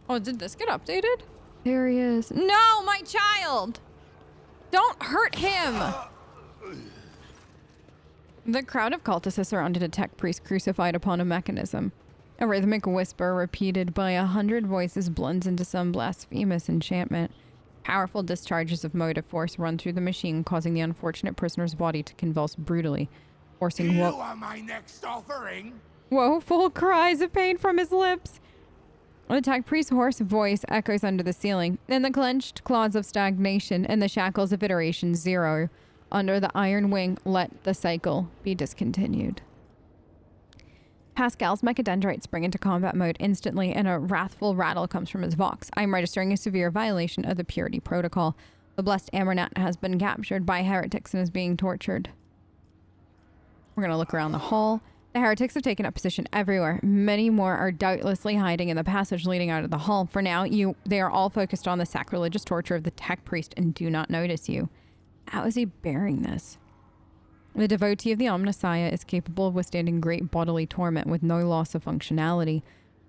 Oh, did this get updated? There he is. No, my child! Don't hurt him! The crowd of cultists has surrounded a tech priest crucified upon a mechanism. A rhythmic whisper repeated by 100 voices blends into some blasphemous enchantment. Powerful discharges of motive force run through the machine, causing the unfortunate prisoner's body to convulse brutally, forcing You are my next offering. woeful cries of pain from his lips. The tech priest's hoarse voice echoes under the ceiling, and the clenched claws of stagnation and the shackles of iteration zero under the iron wing let the cycle be discontinued. Pascal's mechadendrites spring into combat mode instantly, and a wrathful rattle comes from his vox. I'm registering a severe violation of the purity protocol. The blessed Amernat has been captured by heretics and is being tortured. We're going to look around the hall. The heretics have taken up position everywhere. Many more are doubtlessly hiding in the passage leading out of the hall. For now, they are all focused on the sacrilegious torture of the tech priest and do not notice you. How is he bearing this? The devotee of the Omnissiah is capable of withstanding great bodily torment with no loss of functionality.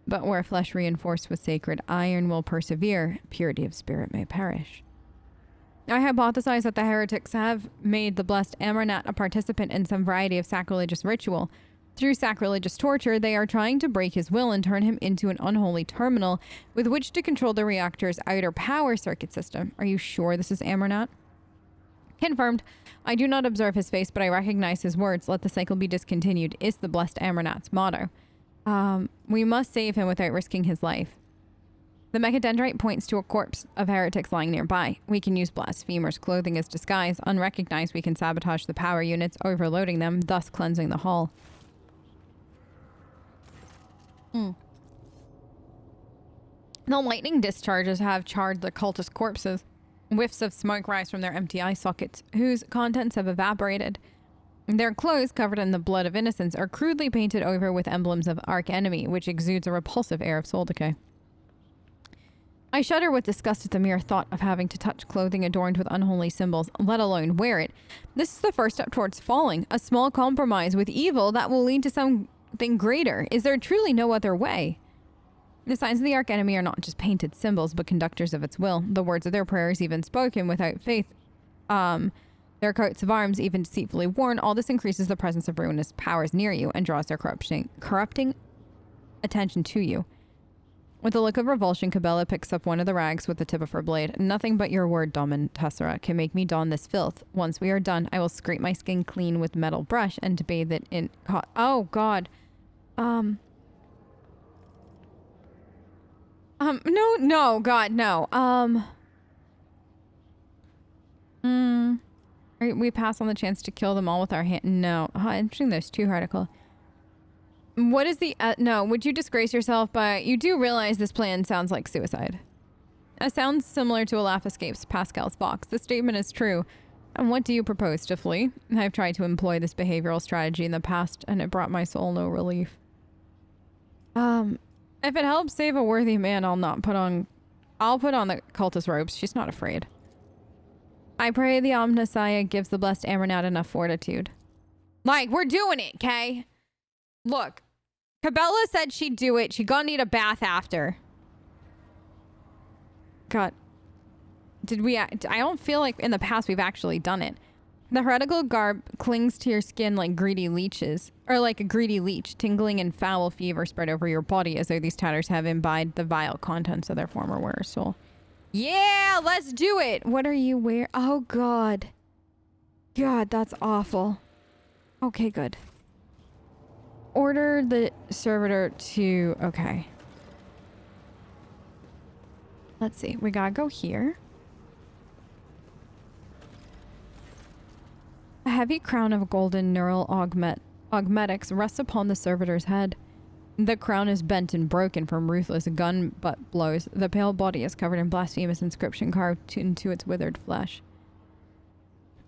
But where flesh reinforced with sacred iron will persevere, purity of spirit may perish. I hypothesize that the heretics have made the blessed Amernat a participant in some variety of sacrilegious ritual. Through sacrilegious torture, they are trying to break his will and turn him into an unholy terminal with which to control the reactor's outer power circuit system. Are you sure this is Amernat? Confirmed. I do not observe his face, but I recognize his words. Let the cycle be discontinued is the blessed Amernat's motto. We must save him without risking his life. The mechadendrite points to a corpse of heretics lying nearby. We can use blasphemers' clothing as disguise. Unrecognized, we can sabotage the power units, overloading them, thus cleansing the hall. The lightning discharges have charred the cultist corpses. Whiffs of smoke rise from their empty eye sockets, whose contents have evaporated. Their clothes, covered in the blood of innocents, are crudely painted over with emblems of arch-enemy, which exudes a repulsive air of soul decay. I shudder with disgust at the mere thought of having to touch clothing adorned with unholy symbols, let alone wear it. This is the first step towards falling, a small compromise with evil that will lead to something greater. Is there truly no other way? The signs of the arch-enemy are not just painted symbols, but conductors of its will. The words of their prayers, even spoken without faith, their coats of arms, even deceitfully worn, all this increases the presence of ruinous powers near you and draws their corrupting attention to you. With a look of revulsion, Cabela picks up one of the rags with the tip of her blade. Nothing but your word, Domin Tessera, can make me don this filth. Once we are done, I will scrape my skin clean with metal brush and bathe it in oh god. No, God, no. We pass on the chance to kill them all with our hand. No. Interesting, there's two articles. What is the, no, would you disgrace yourself by, you do realize this plan sounds like suicide. It sounds similar to a laugh escapes Pascal's box. The statement is true. And what do you propose, to flee? I've tried to employ this behavioral strategy in the past, and it brought my soul no relief. If it helps save a worthy man, I'll put on the cultist robes. She's not afraid. I pray the Omnissiah gives the blessed Amernat enough fortitude. Like, we're doing it, Kay? Look, Cabela said she'd do it. She gonna need a bath after. God. I don't feel like in the past we've actually done it. The heretical garb clings to your skin like greedy leeches, or like a greedy leech, tingling and foul fever spread over your body as though these tatters have imbibed the vile contents of their former wearer's soul. Yeah, let's do it! What are you wearing? Oh, God. God, that's awful. Okay, good. Order the servitor to... Okay. Let's see. We gotta go here. A heavy crown of golden neural augmetics rests upon the servitor's head. The crown is bent and broken from ruthless gun butt blows. The pale body is covered in blasphemous inscription carved into its withered flesh.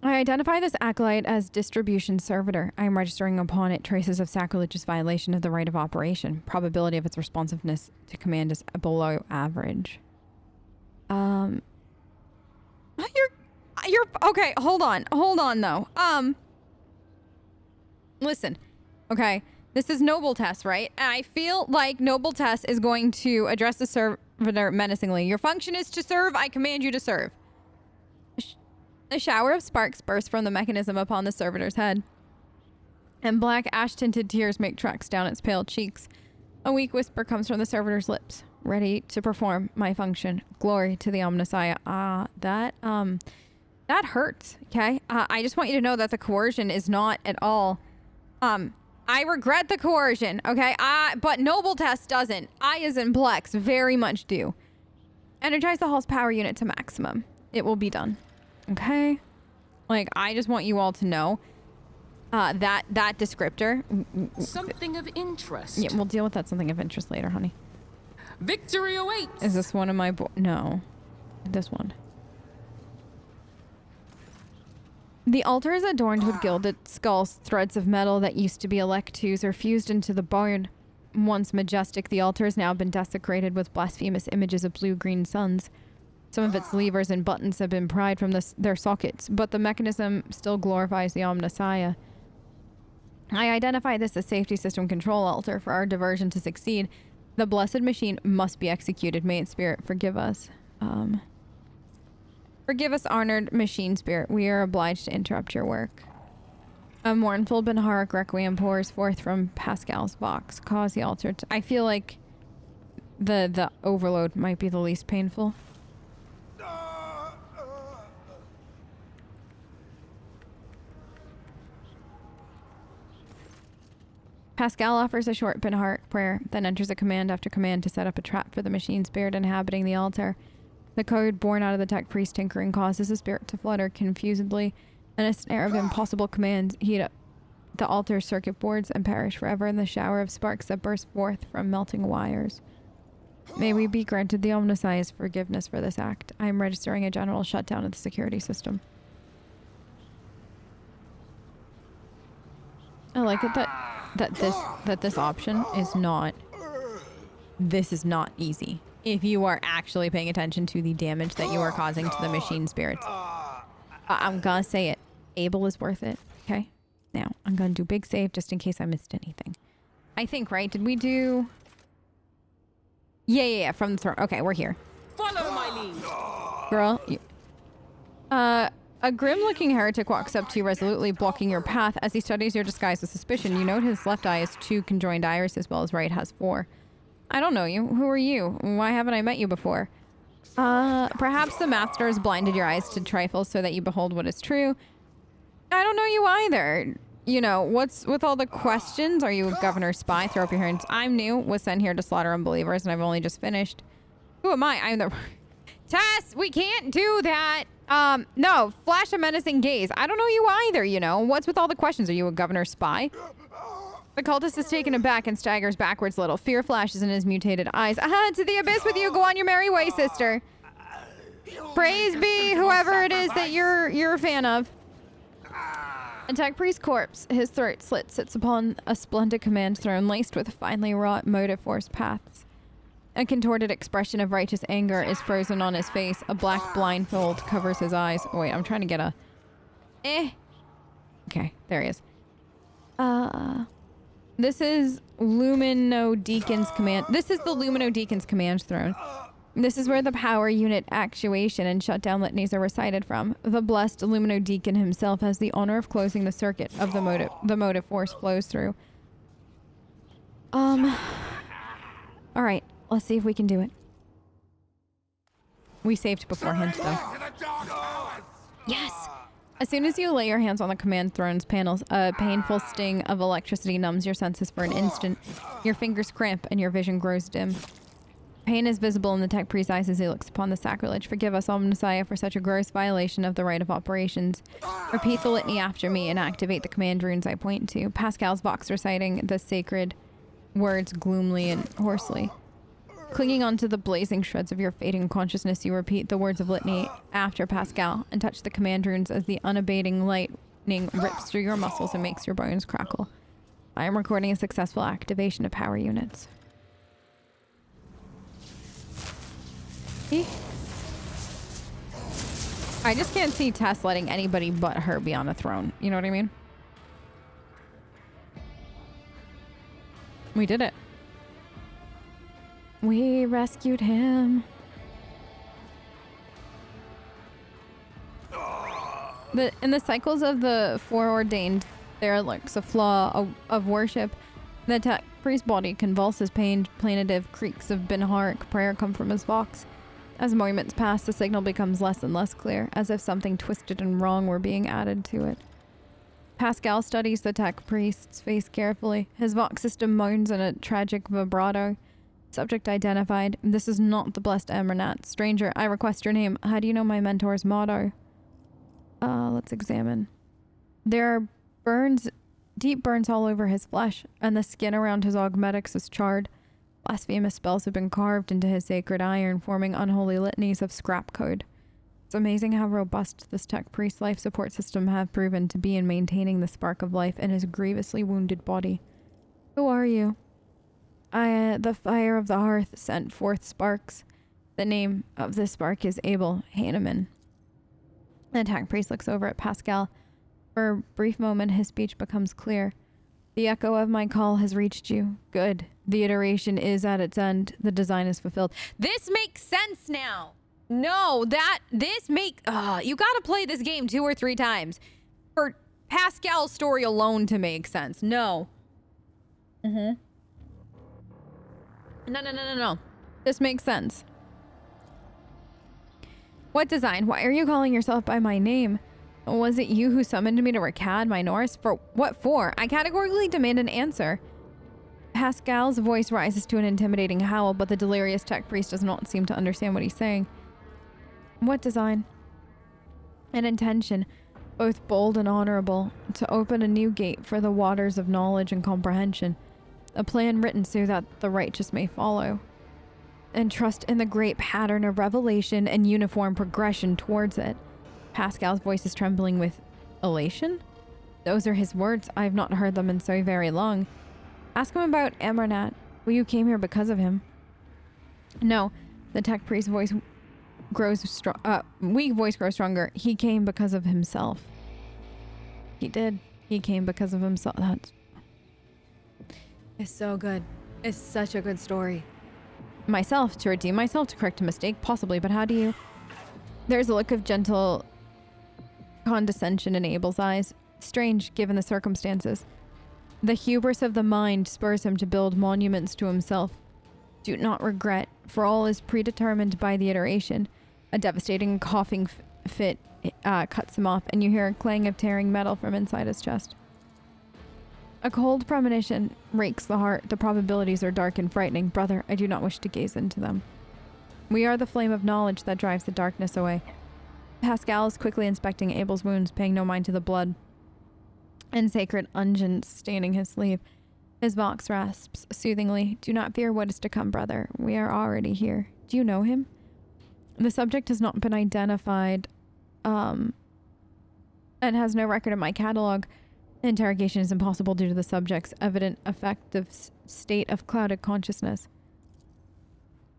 I identify this acolyte as distribution servitor. I am registering upon it traces of sacrilegious violation of the right of operation. Probability of its responsiveness to command is below average. You're okay, hold on though. Listen. Okay. This is Noble Tess, right? And I feel like Noble Tess is going to address the servitor menacingly. Your function is to serve. I command you to serve. A shower of sparks bursts from the mechanism upon the servitor's head, and black ash-tinted tears make tracks down its pale cheeks. A weak whisper comes from the servitor's lips. Ready to perform my function. Glory to the Omnissiah. That hurts, okay? I just want you to know that the coercion is not at all, I regret the coercion, okay? But Noble Tess doesn't. I, as in Plex, very much do. Energize the hall's power unit to maximum. It will be done, okay? Like, I just want you all to know that descriptor. Something of interest. Yeah, we'll deal with that something of interest later, honey. Victory awaits. Is this one of my no. This one. The altar is adorned with gilded skulls. Threads of metal that used to be electus are fused into the bone. Once majestic, the altar has now been desecrated with blasphemous images of blue-green suns. Some of its levers and buttons have been pried from their sockets, but the mechanism still glorifies the Omnissiah. I identify this as safety system control altar for our diversion to succeed. The blessed machine must be executed. May its spirit forgive us. Forgive us, honored machine spirit. We are obliged to interrupt your work. A mournful Benharic requiem pours forth from Pascal's box. Cause the altar to... I feel like the overload might be the least painful. Pascal offers a short Benharic prayer, then enters a command after command to set up a trap for the machine spirit inhabiting the altar. The code born out of the tech priest tinkering causes the spirit to flutter confusedly, and a snare of impossible commands heat up the altar's circuit boards and perish forever in the shower of sparks that burst forth from melting wires. May we be granted the Omnissiah's forgiveness for this act. I am registering a general shutdown of the security system. I like it that this option is not... This is not easy. If you are actually paying attention to the damage that you are causing to the machine spirits. I'm gonna say it. Abel is worth it. Okay? Now, I'm gonna do big save just in case I missed anything. I think, right? Did we do... Yeah, from the throne. Okay, we're here. Follow my lead. Girl, you... A grim-looking heretic walks up to you resolutely, blocking your path. As he studies your disguise with suspicion, you note his left eye has 2 conjoined irises, while his right has 4. I don't know you. Who are you? Why haven't I met you before? Perhaps the master has blinded your eyes to trifles so that you behold what is true. I don't know you either. You know, what's with all the questions? Are you a governor's spy? Throw up your hands. I'm new, was sent here to slaughter unbelievers, and I've only just finished. Who am I? I'm the... Tess, we can't do that. No, flash a menacing gaze. I don't know you either, you know. What's with all the questions? Are you a governor's spy? The cultist is taken aback and staggers backwards a little. Fear flashes in his mutated eyes. Aha, to the abyss with you. Go on your merry way, sister. Praise be whoever it is that you're a fan of. A tech priest's corpse, his throat slit, sits upon a splendid command throne laced with finely wrought motive force paths. A contorted expression of righteous anger is frozen on his face. A black blindfold covers his eyes. Oh, wait, I'm trying to get a... Okay, there he is. This is Lumino Deacon's command. This is the Lumino Deacon's command throne. This is where the power unit actuation and shutdown litanies are recited from. The blessed Lumino Deacon himself has the honor of closing the circuit of the motive force flows through. All right, let's see if we can do it. We saved beforehand, though. Yes! As soon as you lay your hands on the command throne's panels, a painful sting of electricity numbs your senses for an instant. Your fingers cramp and your vision grows dim. Pain is visible in the tech priest's eyes as he looks upon the sacrilege. Forgive us, Omnissiah, for such a gross violation of the right of operations. Repeat the litany after me and activate the command runes I point to. Pascal's box reciting the sacred words gloomily and hoarsely. Clinging onto the blazing shreds of your fading consciousness, you repeat the words of litany after Pascal and touch the command runes as the unabating lightning rips through your muscles and makes your bones crackle. I am recording a successful activation of power units. I just can't see Tess letting anybody but her be on a throne. You know what I mean? We did it. We rescued him. In the cycles of the foreordained, there lurks a flaw of worship. The tech priest's body convulses, pain, plaintive creaks of Binhark prayer come from his vox. As moments pass, the signal becomes less and less clear, as if something twisted and wrong were being added to it. Pascal studies the tech priest's face carefully. His vox system moans in a tragic vibrato. Subject identified. This is not the blessed Emranat. Stranger, I request your name. How do you know my mentor's motto? Let's examine. There are burns, deep burns all over his flesh, and the skin around his augmetics is charred. Blasphemous spells have been carved into his sacred iron, forming unholy litanies of scrap code. It's amazing how robust this tech priest life support system have proven to be in maintaining the spark of life in his grievously wounded body. Who are you? The fire of the hearth sent forth sparks. The name of this spark is Abel Hahnemann. The tech priest looks over at Pascal. For a brief moment, his speech becomes clear. The echo of my call has reached you. Good. The iteration is at its end. The design is fulfilled. This makes sense now. No, you gotta play this game 2 or 3 times for Pascal's story alone to make sense. No. No. This makes sense. What design? Why are you calling yourself by my name? Was it you who summoned me to Rakad, my Norse? For what for? I categorically demand an answer. Pascal's voice rises to an intimidating howl, but the delirious tech priest does not seem to understand what he's saying. What design? An intention, both bold and honorable, to open a new gate for the waters of knowledge and comprehension. A plan written so that the righteous may follow. And trust in the great pattern of revelation and uniform progression towards it. Pascal's voice is trembling with elation. Those are his words. I have not heard them in so very long. Ask him about Emranat. Well, you came here because of him. No, the tech priest's voice grows weak voice grows stronger. He came because of himself. He did. He came because of himself. It's so good. It's such a good story. Myself, to redeem myself, to correct a mistake, possibly, but how do you... There's a look of gentle condescension in Abel's eyes. Strange, given the circumstances. The hubris of the mind spurs him to build monuments to himself. Do not regret, for all is predetermined by the iteration. A devastating coughing fit cuts him off, and you hear a clang of tearing metal from inside his chest. A cold premonition rakes the heart. The probabilities are dark and frightening. Brother, I do not wish to gaze into them. We are the flame of knowledge that drives the darkness away. Pascal is quickly inspecting Abel's wounds, paying no mind to the blood and sacred unguents staining his sleeve. His vox rasps soothingly. Do not fear what is to come, brother. We are already here. Do you know him? The subject has not been identified, and has no record in my catalog. Interrogation is impossible due to the subject's evident affective state of clouded consciousness.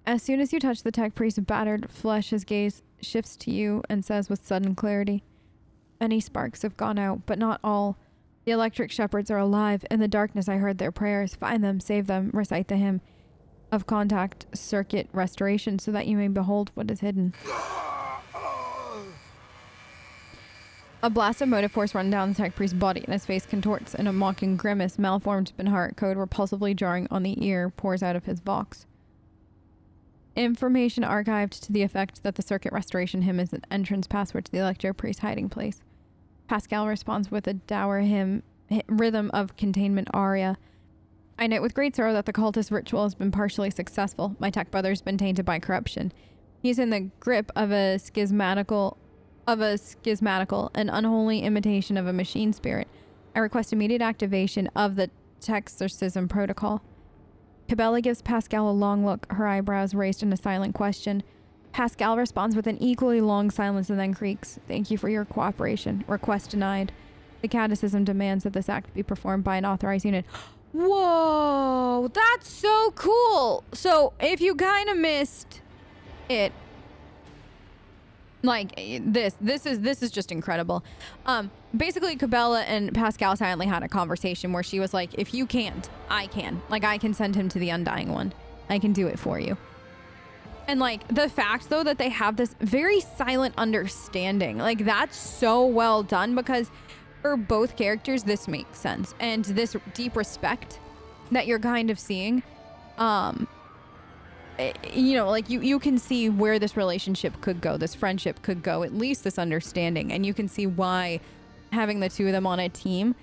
As soon as you touch the tech priest's battered flesh, his gaze shifts to you and says with sudden clarity, "Many sparks have gone out, but not all. The electric shepherds are alive. In the darkness I heard their prayers. Find them, save them, recite the hymn of contact circuit restoration so that you may behold what is hidden." A blast of motive force runs down the tech priest's body, and his face contorts in a mocking grimace. Malformed Binhark code, repulsively jarring on the ear, pours out of his vox. Information archived to the effect that the circuit restoration hymn is an entrance password to the electro priest's hiding place. Pascal responds with a dour rhythm of containment aria. I note with great sorrow that the cultist ritual has been partially successful. My tech brother's been tainted by corruption. He's in the grip of a schismatical, an unholy imitation of a machine spirit. I request immediate activation of the Texorcism protocol. Cabela gives Pascal a long look, her eyebrows raised in a silent question. Pascal responds with an equally long silence and then creaks. Thank you for your cooperation. Request denied. The catechism demands that this act be performed by an authorized unit. Whoa, that's so cool. So if you kind of missed it, Like this is just incredible. Basically Cabela and Pascal silently had a conversation where she was like, if you can't, I can. Like, I can send him to the Undying One. I can do it for you. And like the fact though that they have this very silent understanding, like that's so well done, because for both characters this makes sense, and this deep respect that you're kind of seeing, you know, like you can see where this relationship could go, this friendship could go, at least this understanding, and you can see why having the two of them on a team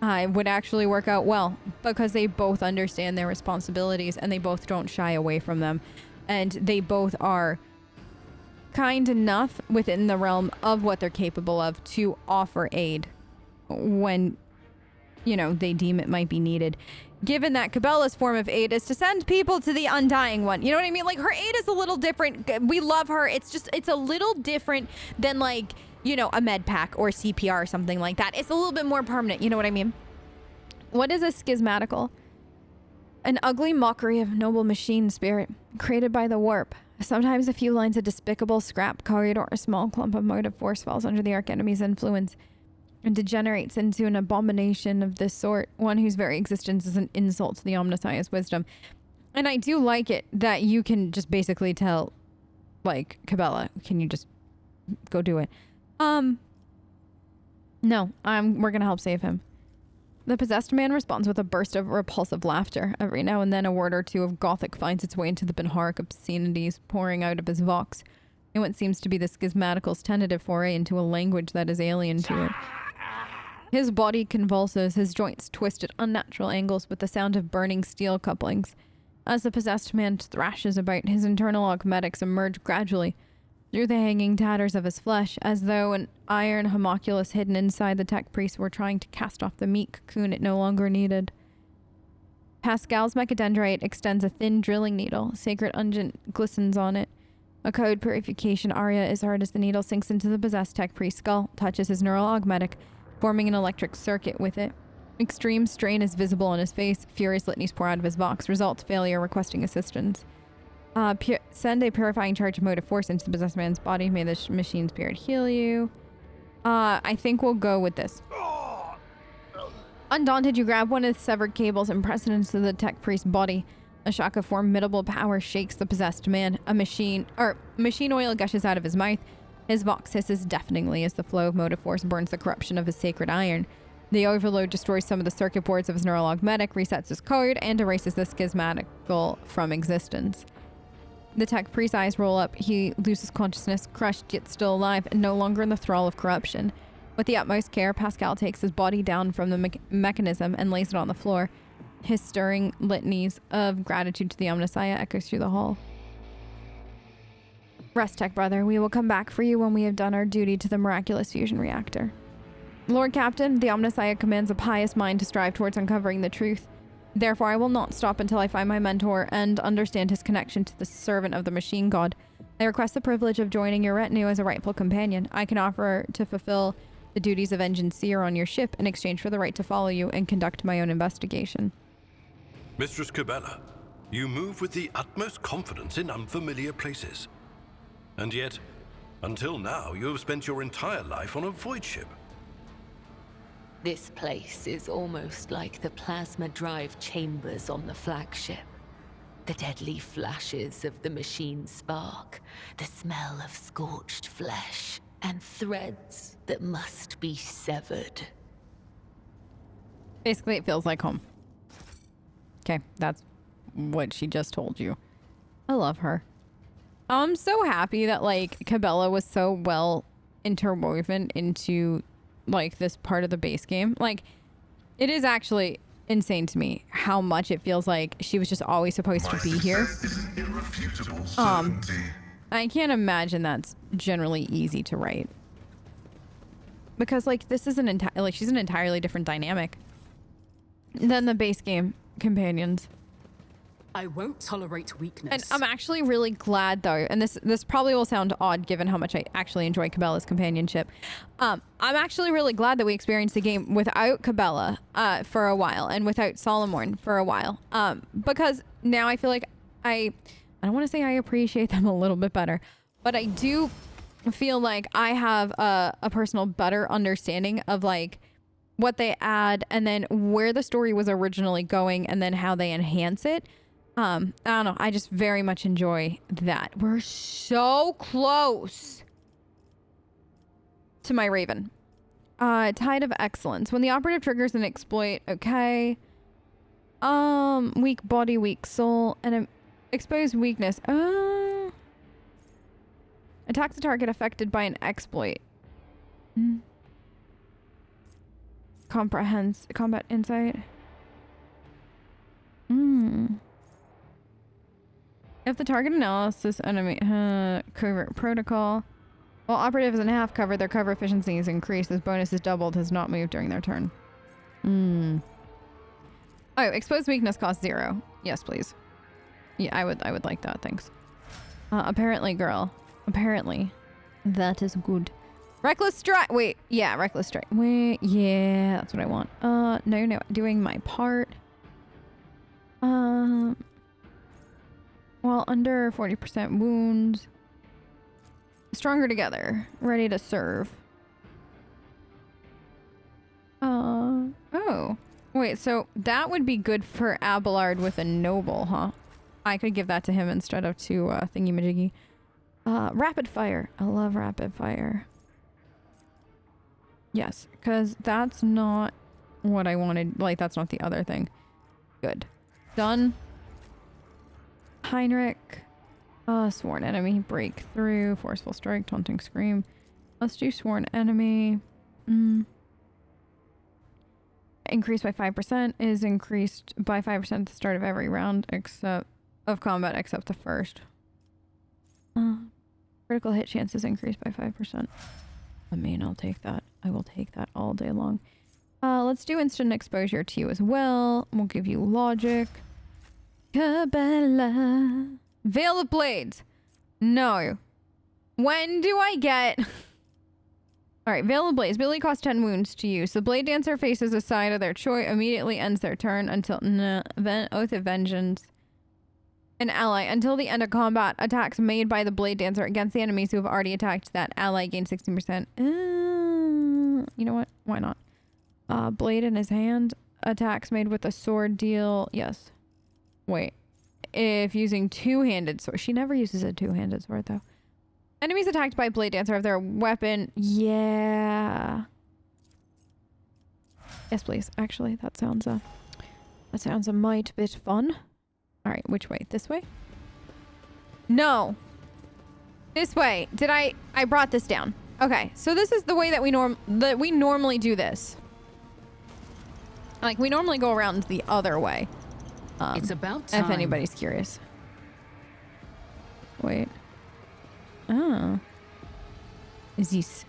would actually work out well, because they both understand their responsibilities and they both don't shy away from them, and they both are kind enough within the realm of what they're capable of to offer aid when, you know, they deem it might be needed. Given that Cabela's form of aid is to send people to the Undying One. You know what I mean? Like, her aid is a little different. We love her. It's a little different than, like, you know, a med pack or CPR or something like that. It's a little bit more permanent. You know what I mean? What is a schismatical? An ugly mockery of noble machine spirit created by the warp. Sometimes a few lines of despicable scrap code or a small clump of motive force falls under the archenemy's influence and degenerates into an abomination of this sort, one whose very existence is an insult to the Omnissiah's wisdom. And I do like it that you can just basically tell, like, Cabela, can you just go do it? No, we're gonna help save him. The possessed man responds with a burst of repulsive laughter. Every now and then a word or two of Gothic finds its way into the Benharic obscenities pouring out of his vox, in what seems to be the schismatical's tentative foray into a language that is alien to it. His body convulses, his joints twist at unnatural angles with the sound of burning steel couplings. As the possessed man thrashes about, his internal augmetics emerge gradually through the hanging tatters of his flesh, as though an iron homunculus hidden inside the tech priest were trying to cast off the meat cocoon it no longer needed. Pascal's mechadendrite extends a thin drilling needle. Sacred unguent glistens on it. A code purification aria as hard as the needle sinks into the possessed tech priest's skull, touches his neural augmetic, forming an electric circuit with it. Extreme strain is visible on his face. Furious litanies pour out of his vox. Results failure, requesting assistance. Send a purifying charge of motive force into the possessed man's body. May the machine spirit heal you. I think we'll go with this. Undaunted, you grab one of the severed cables and press it into the tech priest's body. A shock of formidable power shakes the possessed man. Machine oil gushes out of his mouth. His vox hisses deafeningly as the flow of motive force burns the corruption of his sacred iron. The overload destroys some of the circuit boards of his neural augmetic, resets his code, and erases the schismatical from existence. The tech priest's eyes roll up. He loses consciousness, crushed yet still alive, and no longer in the thrall of corruption. With the utmost care, Pascal takes his body down from the mechanism and lays it on the floor. His stirring litanies of gratitude to the Omnissiah echoes through the hall. Rest, tech brother. We will come back for you when we have done our duty to the miraculous fusion reactor. Lord Captain, the Omnissiah commands a pious mind to strive towards uncovering the truth. Therefore, I will not stop until I find my mentor and understand his connection to the servant of the machine god. I request the privilege of joining your retinue as a rightful companion. I can offer to fulfill the duties of engine seer on your ship in exchange for the right to follow you and conduct my own investigation. Mistress Cabela, you move with the utmost confidence in unfamiliar places. And yet, until now, you have spent your entire life on a void ship. This place is almost like the plasma drive chambers on the flagship. The deadly flashes of the machine's spark, the smell of scorched flesh, and threads that must be severed. Basically, it feels like home. Okay, that's what she just told you. I love her. I'm so happy that, like, Cabela was so well interwoven into, like, this part of the base game. Like, it is actually insane to me how much it feels like she was just always supposed to be here. I can't imagine that's generally easy to write. Because, like, this is she's an entirely different dynamic than the base game companions. I won't tolerate weakness. And I'm actually really glad, though, and this probably will sound odd given how much I actually enjoy Cabela's companionship. I'm actually really glad that we experienced the game without Cabela for a while and without Solomorn for a while. Because now I feel like I don't want to say I appreciate them a little bit better, but I do feel like I have a personal better understanding of like what they add and then where the story was originally going and then how they enhance it. I don't know. I just very much enjoy that. We're so close to my Raven. Tide of Excellence. When the operative triggers an exploit, okay. Weak body, weak soul, and exposed weakness. Attacks the target affected by an exploit. Combat insight. If the target analysis enemy covert protocol. While operative is in half cover, their cover efficiency is increased. This bonus is doubled, has not moved during their turn. Oh, exposed weakness costs 0. Yes, please. Yeah, I would like that, thanks. Apparently, girl. Apparently. That is good. Reckless strike. Wait, yeah, reckless strike. Wait, yeah, that's what I want. No, doing my part. While under 40% wounds. Stronger together. Ready to serve. Oh. Wait, so that would be good for Abelard with a noble, huh? I could give that to him instead of to Thingy-majiggy. Rapid fire. I love rapid fire. Yes, because that's not what I wanted. Like, that's not the other thing. Good. Done. Heinrich. Sworn enemy. Breakthrough. Forceful strike. Taunting scream. Let's do sworn enemy. Increased by 5% is increased by 5% at the start of every round of combat except the first. Critical hit chance is increased by 5%. I mean, I'll take that. I will take that all day long. Let's do instant exposure to you as well. We'll give you logic. Cabela. Veil of Blades. No. When do I get... Alright, Veil of Blades. Ability costs 10 wounds to use. The Blade Dancer faces a side of their choice, immediately ends their turn until... Oath of Vengeance. An ally. Until the end of combat, attacks made by the Blade Dancer against the enemies who have already attacked that ally gain 16%. You know what? Why not? Blade in his hand. Attacks made with a sword deal... Yes. Wait. If using two-handed sword... She never uses a two-handed sword, though. Enemies attacked by Blade Dancer have their weapon... Yeah. Yes, please. Actually, that sounds a mite bit fun. Alright, which way? This way? No. This way. I brought this down. Okay, so this is the way that we normally do this. Like, we normally go around the other way. It's about time. If anybody's curious. Wait. Oh. This.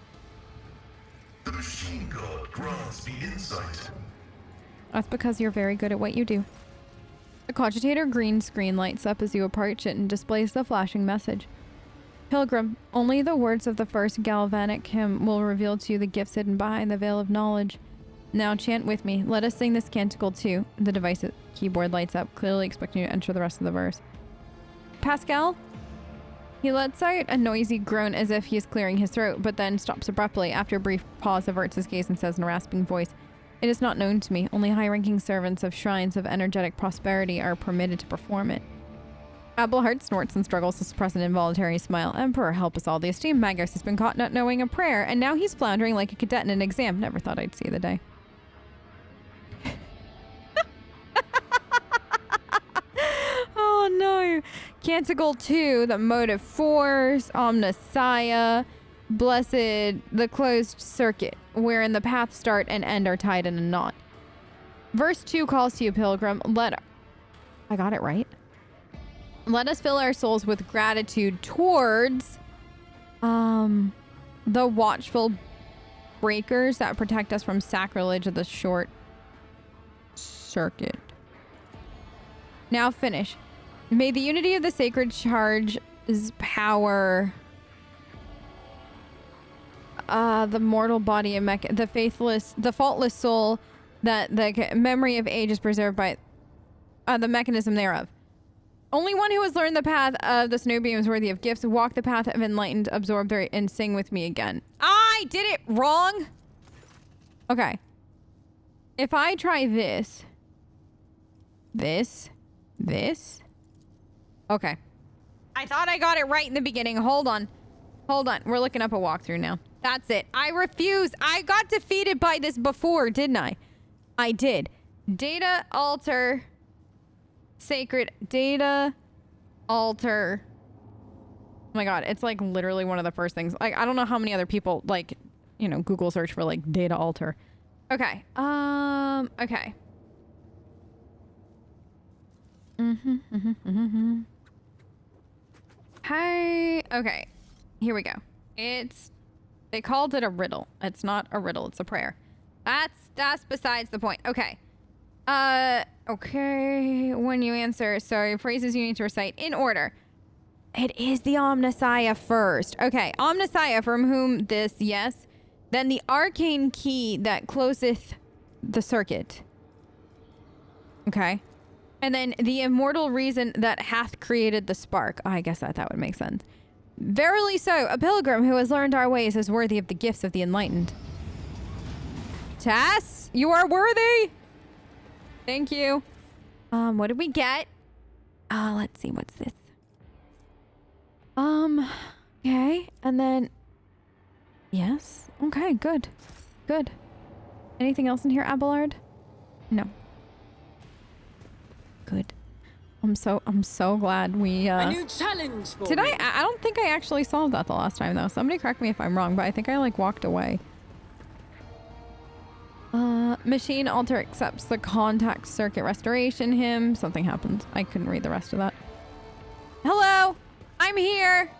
The machine god grants me insight. That's because you're very good at what you do. The cogitator green screen lights up as you approach it and displays the flashing message. Pilgrim, only the words of the first galvanic hymn will reveal to you the gifts hidden behind the veil of knowledge. Now chant with me. Let us sing this canticle too. The device keyboard lights up, clearly expecting you to enter the rest of the verse. Pascal? He lets out a noisy groan as if he is clearing his throat, but then stops abruptly. After a brief pause, averts his gaze and says in a rasping voice, "It is not known to me. Only high-ranking servants of shrines of energetic prosperity are permitted to perform it." Abelhard snorts and struggles to suppress an involuntary smile. Emperor, help us all. The esteemed Magus has been caught not knowing a prayer, and now he's floundering like a cadet in an exam. Never thought I'd see the day. Oh no. Canticle 2, the motive force, Omnissiah, blessed, the closed circuit, wherein the paths start and end are tied in a knot. Verse 2 calls to you, Pilgrim. I got it right. Let us fill our souls with gratitude towards the watchful breakers that protect us from sacrilege of the short circuit. Now finish. May the unity of the sacred charge's power, the mortal body and the faultless soul, that the memory of age is preserved by the mechanism thereof. Only one who has learned the path of the snow beam is worthy of gifts. Walk the path of enlightened, absorb their, and sing with me again. I did it wrong. Okay. If I try this. Okay. I thought I got it right in the beginning. Hold on. We're looking up a walkthrough now. That's it. I refuse. I got defeated by this before, didn't I? I did. Data altar. Sacred data altar. Oh my god, it's like literally one of the first things. Like, I don't know how many other people, like, you know, Google search for like data altar. Okay. Okay. Hey. Okay. Here we go. They called it a riddle. It's not a riddle. It's a prayer. That's besides the point. Okay. Okay. When you answer, sorry, phrases you need to recite in order. It is the Omnissiah first. Okay. Omnissiah, from whom this, yes. Then the arcane key that closeth the circuit. Okay. And then the immortal reason that hath created the spark. Oh, I guess that would make sense. Verily so, a pilgrim who has learned our ways is worthy of the gifts of the enlightened. Tess, you are worthy. Thank you. What did we get? Let's see, what's this? Okay, and then... Yes. Okay, good. Good. Anything else in here, Abelard? No. Good. I'm so glad we, A new challenge for Did me. I don't think I actually solved that the last time, though. Somebody correct me if I'm wrong, but I think I, like, walked away. Machine altar accepts the contact circuit restoration hymn. Something happens. I couldn't read the rest of that. Hello! I'm here!